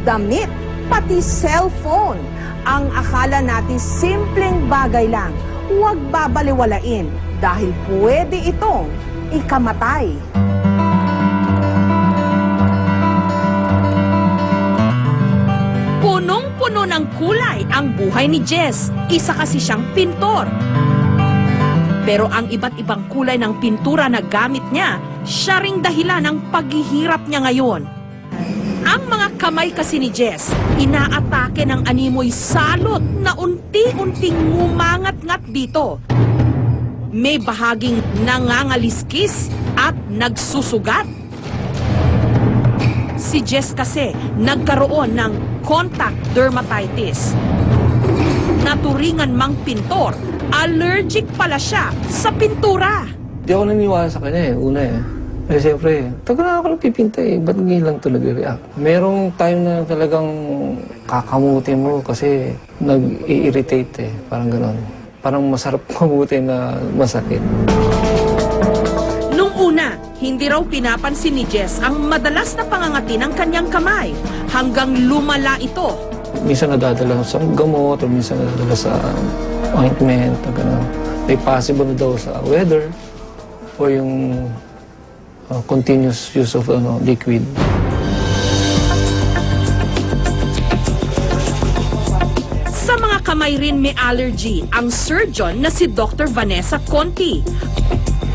damit, pati cellphone. Ang akala natin simpleng bagay lang, huwag babaliwalain dahil pwede itong ikamatay. Punong-puno ng kulay ang buhay ni Jess. Isa kasi siyang pintor. Pero ang iba't ibang kulay ng pintura na gamit niya, siya ring dahilan ng paghihirap niya ngayon. Ang mga kamay kasi ni Jess, inaatake ng animoy salot na unti-unting ngumangat-ngat dito. May bahaging nangangaliskis at nagsusugat. Si Jess kasi nagkaroon ng contact dermatitis. Naturingan mang pintor, allergic pala siya sa pintura. Di ako naniniwala sa kanya una Eh siyempre, tagal na ako nagpipinta ba't ngayon lang ito nag-react? Merong time na talagang kakamuti mo kasi nag-i-irritate parang gano'n. Parang masarap kamuti na masakit. Nung una, hindi raw pinapansin ni Jess ang madalas na pangangati ng kanyang kamay hanggang lumala ito. Minsan nadadala sa gamot o minsan nadadala sa ointment o gano'n. May possible na daw sa weather o yung continuous use of liquid. Sa mga kamay rin may allergy ang surgeon na si Dr. Vanessa Conti.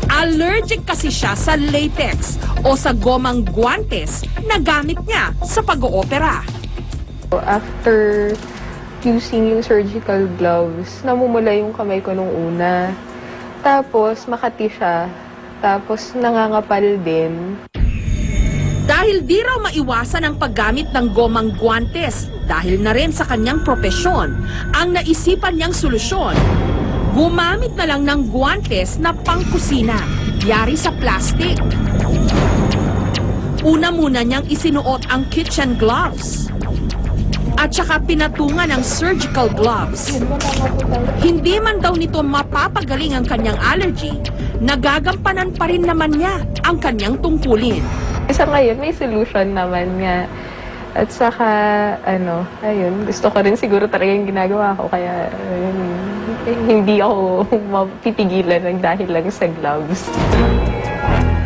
Allergic kasi siya sa latex o sa gomang guantes na gamit niya sa pag-oopera. After using yung surgical gloves, namumula yung kamay ko nung una. Tapos makati siya. Tapos nangangapal din. Dahil di raw maiwasan ang paggamit ng gomang guantes dahil na rin sa kanyang propesyon, ang naisipan niyang solusyon, gumamit na lang ng guantes na pangkusina, yari sa plastic. Una muna niyang isinuot ang kitchen gloves. At saka pinatungan ng surgical gloves. Hindi man daw nito mapapagaling ang kanyang allergy, nagagampanan pa rin naman niya ang kanyang tungkulin. Sa ngayon, may solution naman nga. At saka, ayun, gusto ko rin siguro talaga yung ginagawa ko. Kaya, hindi ako mapipigilan ng dahil lang sa gloves.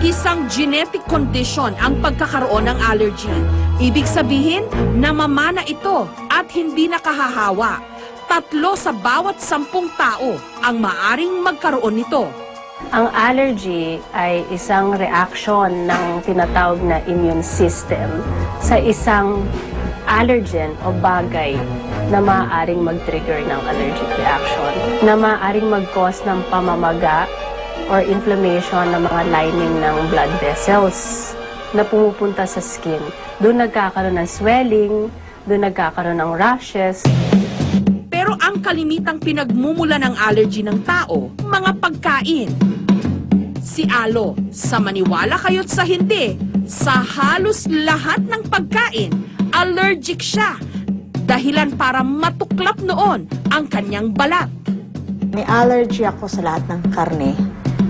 Isang genetic condition ang pagkakaroon ng allergy. Ibig sabihin, namamana ito at hindi nakahahawa. 3 sa bawat 10 tao ang maaring magkaroon nito. Ang allergy ay isang reaction ng tinatawag na immune system sa isang allergen o bagay na maaaring mag-trigger ng allergic reaction, na maaaring mag-cause ng pamamaga or inflammation ng mga lining ng blood vessels na pumupunta sa skin. Doon nagkakaroon ng swelling, doon nagkakaroon ng rashes. Pero ang kalimitang pinagmumula ng allergy ng tao, mga pagkain. Si Alo, sa maniwala kayo't sa hindi, sa halos lahat ng pagkain, allergic siya. Dahilan para matuklap noon ang kanyang balat. May allergy ako sa lahat ng karne.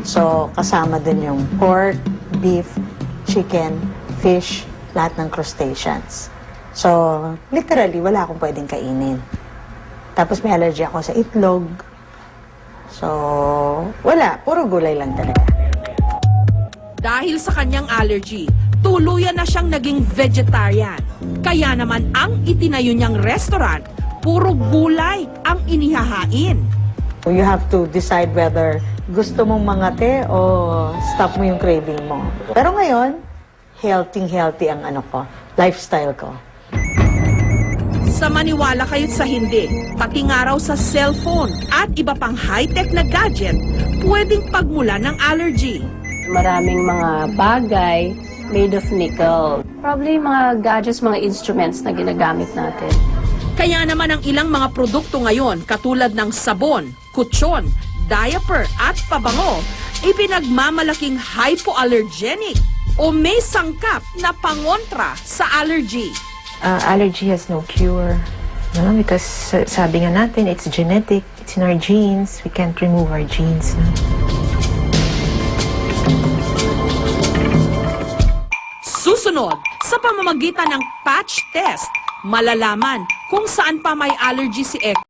So, kasama din yung pork, beef, chicken, fish, lahat ng crustaceans. So, literally, wala akong pwedeng kainin. Tapos may allergy ako sa itlog. So, wala. Puro gulay lang talaga. Dahil sa kanyang allergy, tuluyan na siyang naging vegetarian. Kaya naman ang itinayo niyang restaurant, puro gulay ang inihahain. You have to decide whether gusto mong mangate o stop mo yung craving mo. Pero ngayon, healthy ang lifestyle ko. Sa maniwala kayo't sa hindi, pati nga raw sa cellphone at iba pang high-tech na gadget, pwedeng pagmula ng allergy. Maraming mga bagay made of nickel. Probably mga gadgets, mga instruments na ginagamit natin. Kaya naman ang ilang mga produkto ngayon, katulad ng sabon, kutsyon, diaper at pabango, ipinagmamalaking hypoallergenic o may sangkap na pangontra sa allergy. Allergy has no cure. No? Because sabi nga natin, it's genetic, it's in our genes, we can't remove our genes. No? Susunod, sa pamamagitan ng patch test, malalaman kung saan pa may allergy si Ek